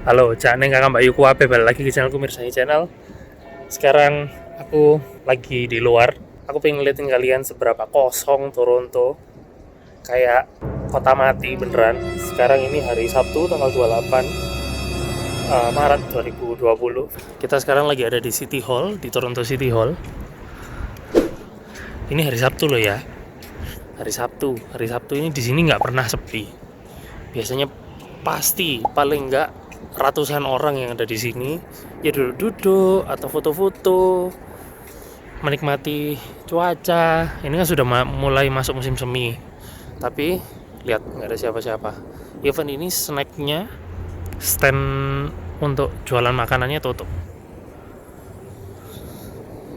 Halo, Cak Neng Kakak Mbak Yuku Ape, balik lagi ke channelku Mirsani Channel. Sekarang aku lagi di luar. Aku pengen ngeliatin kalian seberapa kosong Toronto. Kayak kota mati beneran. Sekarang ini hari Sabtu tanggal 28 Maret 2020. Kita sekarang lagi ada di City Hall, di Toronto City Hall. Ini hari Sabtu loh ya. Hari Sabtu ini di sini nggak pernah sepi. Biasanya pasti paling nggak ratusan orang yang ada di sini ya duduk-duduk atau foto-foto menikmati cuaca. Ini kan sudah mulai masuk musim semi, tapi lihat nggak ada siapa-siapa. Even ini snacknya, stand untuk jualan makanannya tutup.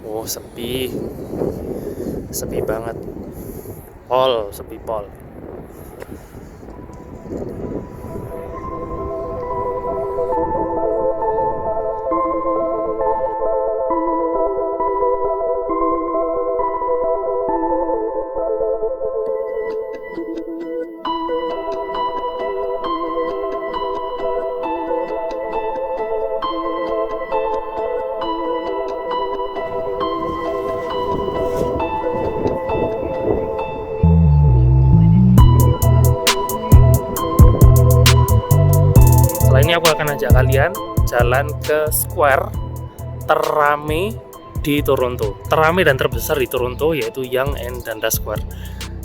Oh, sepi banget. Sepi pol. Ini aku akan ajak kalian jalan ke square terrame di Toronto, terrame dan terbesar di Toronto, yaitu Yonge and Dundas Square.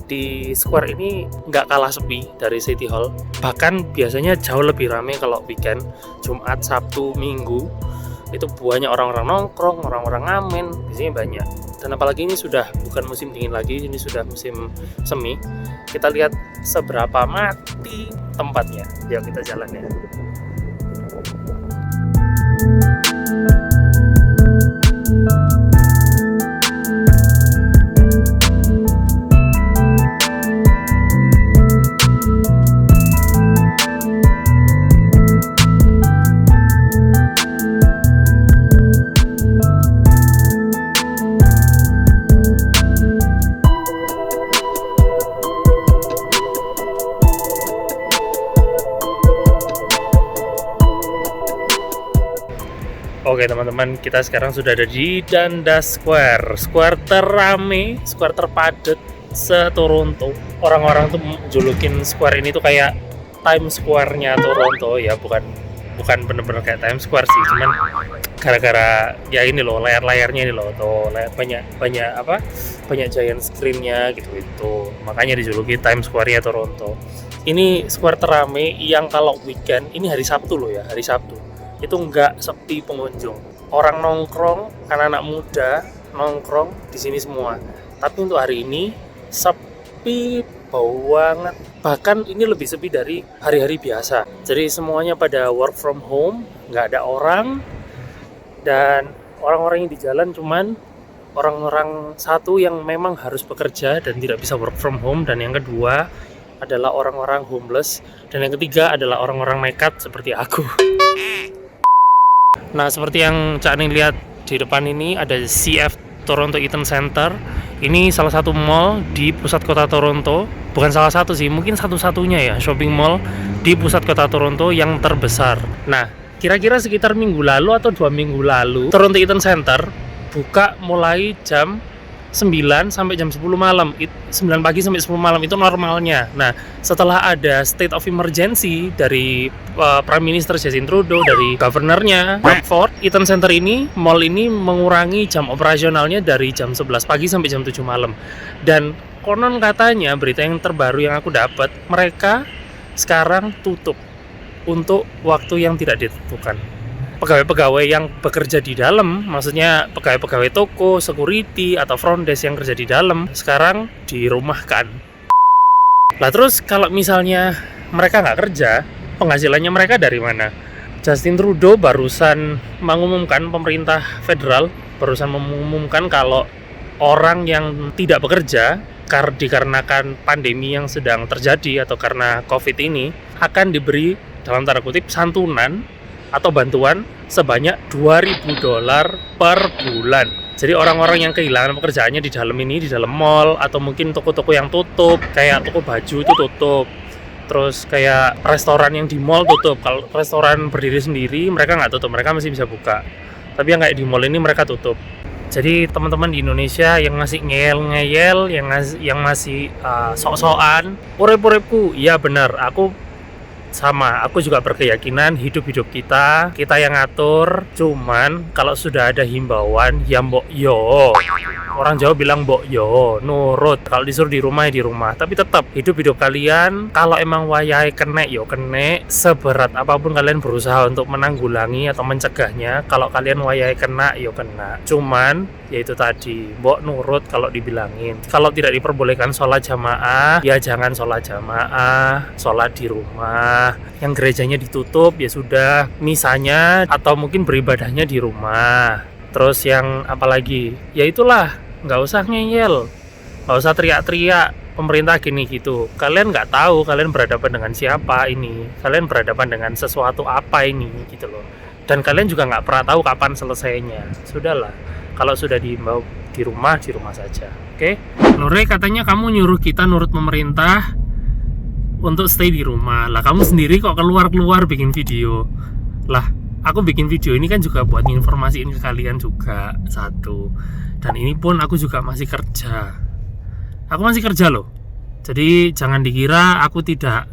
Di square ini nggak kalah sepi dari City Hall, bahkan biasanya jauh lebih ramai kalau weekend, Jumat, Sabtu, Minggu. Itu banyak orang-orang nongkrong, orang-orang ngamen, biasanya banyak. Dan apalagi ini sudah bukan musim dingin lagi, ini sudah musim semi. Kita lihat seberapa mati tempatnya. Yuk kita jalan ya. Oke teman-teman, kita sekarang sudah ada di Dundas Square, square terrame, square terpadat se-Toronto. Orang-orang tuh julukin square ini tuh kayak Times Square-nya Toronto ya, bukan bener-bener kayak Times Square sih, cuman gara-gara ya ini loh, layar-layarnya ini loh, tuh banyak giant screen-nya gitu, makanya dijuluki Times Square-nya Toronto. Ini square terrame yang kalau weekend, ini hari Sabtu loh ya, hari Sabtu itu nggak sepi pengunjung. Orang nongkrong, anak-anak muda nongkrong di sini semua. Tapi untuk hari ini sepi banget. Bahkan ini lebih sepi dari hari-hari biasa. Jadi semuanya pada work from home, nggak ada orang. Dan orang-orang yang di jalan cuman orang-orang satu yang memang harus bekerja dan tidak bisa work from home. Dan yang kedua adalah orang-orang homeless. Dan yang ketiga adalah orang-orang nekat seperti aku. Nah, seperti yang Cak Ning lihat di depan ini ada CF Toronto Eaton Center. Ini salah satu mall di pusat kota Toronto. Bukan salah satu sih, mungkin satu-satunya ya shopping mall di pusat kota Toronto yang terbesar. Nah, kira-kira sekitar minggu lalu atau 2 minggu lalu, Toronto Eaton Center buka mulai jam 9 sampai jam 10 malam. 9 pagi sampai 10 malam itu normalnya. Nah, setelah ada state of emergency dari Prime Minister Justin Trudeau, dari governornya Doug Ford, Eaton Center ini, mall ini mengurangi jam operasionalnya dari jam 11 pagi sampai jam 7 malam. Dan konon katanya, berita yang terbaru yang aku dapat, mereka sekarang tutup untuk waktu yang tidak ditentukan. Pegawai-pegawai yang bekerja di dalam, maksudnya pegawai-pegawai toko, security, atau front desk yang kerja di dalam, sekarang dirumahkan. Lah terus kalau misalnya mereka nggak kerja, penghasilannya mereka dari mana? Justin Trudeau barusan mengumumkan, pemerintah federal barusan mengumumkan kalau orang yang tidak bekerja dikarenakan pandemi yang sedang terjadi atau karena COVID ini akan diberi dalam tanda kutip santunan atau bantuan sebanyak $2.000 per bulan. Jadi orang-orang yang kehilangan pekerjaannya di dalam mall, atau mungkin toko-toko yang tutup, kayak toko baju itu tutup, Terus kayak restoran yang di mall tutup. Kalau restoran berdiri sendiri mereka nggak tutup, mereka masih bisa buka. Tapi yang kayak di mall ini mereka tutup. Jadi teman-teman di Indonesia yang masih ngeyel-ngeyel, yang masih sok-sokan, urip-uripku, iya benar, aku juga berkeyakinan hidup kita yang ngatur. Cuman kalau sudah ada himbauan, ya mbok yo. Orang Jawa bilang mbok yo, nurut. Kalau disuruh di rumah ya di rumah. Tapi tetap hidup kalian. Kalau emang wayahe kene yo kene. Seberat apapun kalian berusaha untuk menanggulangi atau mencegahnya. Kalau kalian wayahe kena yo kena. Cuman yaitu tadi, mbok nurut kalau dibilangin. Kalau tidak diperbolehkan sholat jamaah, ya jangan sholat jamaah, sholat di rumah. Yang gerejanya ditutup ya sudah, misalnya atau mungkin beribadahnya di rumah. Terus yang apalagi, ya itulah, nggak usah ngeyel, nggak usah teriak-teriak pemerintah gini gitu. Kalian nggak tahu kalian berhadapan dengan siapa ini, kalian berhadapan dengan sesuatu apa ini gitu loh. Dan kalian juga nggak pernah tahu kapan selesainya. Sudahlah, kalau sudah diimbau di rumah saja. Oke? Lore, katanya kamu nyuruh kita nurut pemerintah untuk stay di rumah. Lah kamu sendiri kok keluar bikin video. Lah, aku bikin video ini kan juga buat informasiin ke kalian juga, satu. Dan ini pun aku juga masih kerja. Aku masih kerja loh. Jadi jangan dikira aku tidak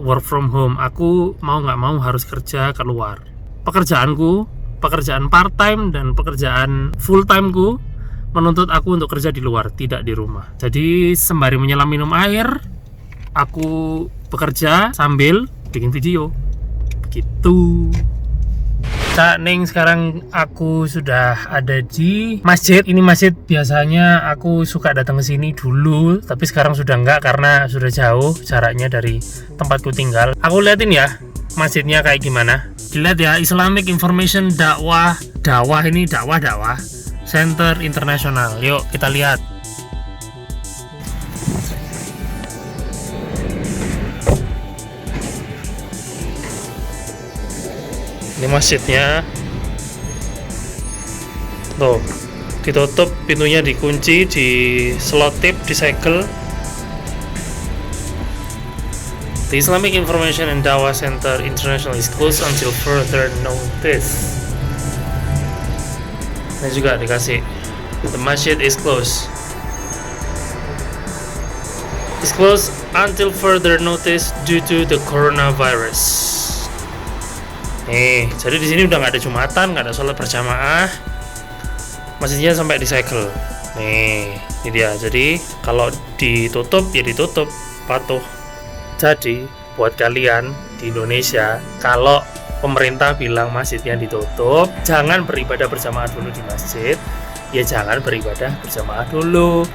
work from home. Aku mau nggak mau harus kerja keluar. Pekerjaan part time dan pekerjaan full timeku menuntut aku untuk kerja di luar, tidak di rumah. Jadi sembari menyelam minum air, aku bekerja sambil bikin video. Gitu. Cak Ning, sekarang aku sudah ada di masjid. Ini masjid biasanya aku suka datang ke sini dulu, tapi sekarang sudah enggak karena sudah jauh jaraknya dari tempatku tinggal. Aku liatin ya masjidnya kayak gimana. Dilihat ya, Islamic Information Dakwah Center International. Yuk kita lihat. Ini masjidnya. Tuh, ditutup, pintunya dikunci, diselotip, disegel. The Islamic Information and Dawah Center International is closed until further notice. Ini juga dikasih, the masjid is closed. It's closed until further notice due to the coronavirus. Nih, jadi di sini udah nggak ada jumatan, nggak ada sholat berjamaah, masjidnya sampai disegel. Nih, ini dia. Jadi kalau ditutup ya ditutup, patuh. Jadi buat kalian di Indonesia, kalau pemerintah bilang masjidnya ditutup, jangan beribadah berjamaah dulu di masjid. Ya jangan beribadah berjamaah dulu.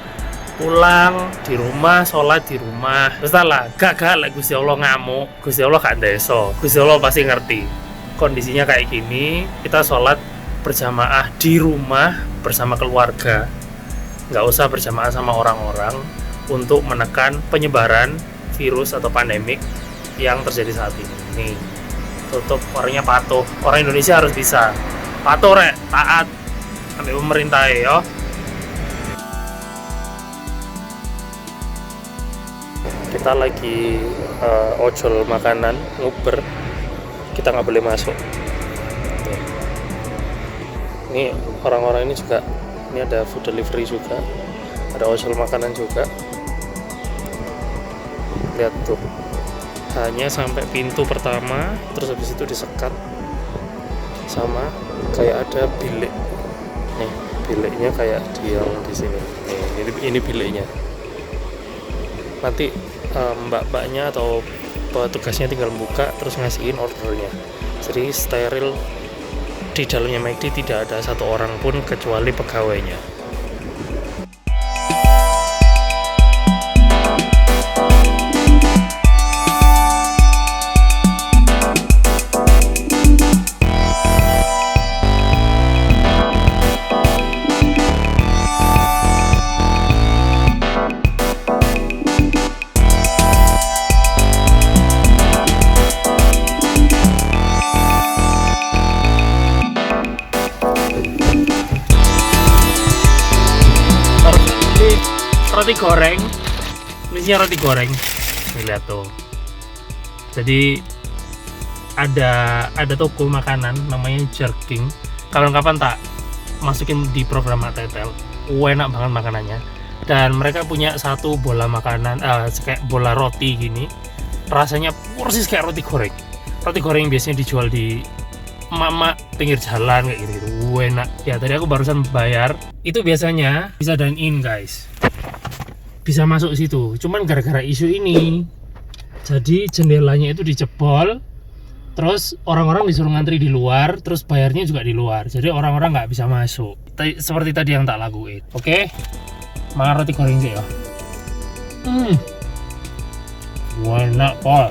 Pulang di rumah, sholat di rumah. Terus lah, gak lah Gusti Allah ngamuk, Gusti Allah gak ndeso, Gusti Allah pasti ngerti. Kondisinya kayak gini, kita sholat berjamaah di rumah bersama keluarga, nggak usah berjamaah sama orang-orang untuk menekan penyebaran virus atau pandemik yang terjadi saat ini. Nih, tutup, orangnya patuh. Orang Indonesia harus bisa patuh, taat sampai pemerintah ya. Kita lagi ojol makanan, nguber. Kita nggak boleh masuk. Ini orang-orang ini juga, ini ada food delivery juga, ada ojol makanan juga. Lihat tuh, hanya sampai pintu pertama, terus habis itu disekat sama kayak ada bilik. Nih, biliknya kayak di yang di sini. Nih, ini biliknya. Nanti mbak-mbaknya atau petugasnya tinggal buka terus ngasihin ordernya. Jadi steril, di dalamnya McD tidak ada satu orang pun kecuali pegawainya. Roti goreng, isinya roti goreng. Nih lihat tuh. Jadi ada toko makanan namanya Jerking. Kapan-kapan tak masukin di program Tetel. Enak banget makanannya. Dan mereka punya satu bola makanan, kayak bola roti gini. Rasanya persis kayak roti goreng. Roti goreng yang biasanya dijual di mama pinggir jalan kayak gitu. Enak. Ya tadi aku barusan bayar. Itu biasanya bisa dine in guys. Bisa masuk situ. Cuman gara-gara isu ini, jadi jendelanya itu dijebol. Terus orang-orang disuruh ngantri di luar, terus bayarnya juga di luar. Jadi orang-orang nggak bisa masuk. Seperti tadi yang tak lakuin. Oke, makan roti goreng sih ya. Enak pol.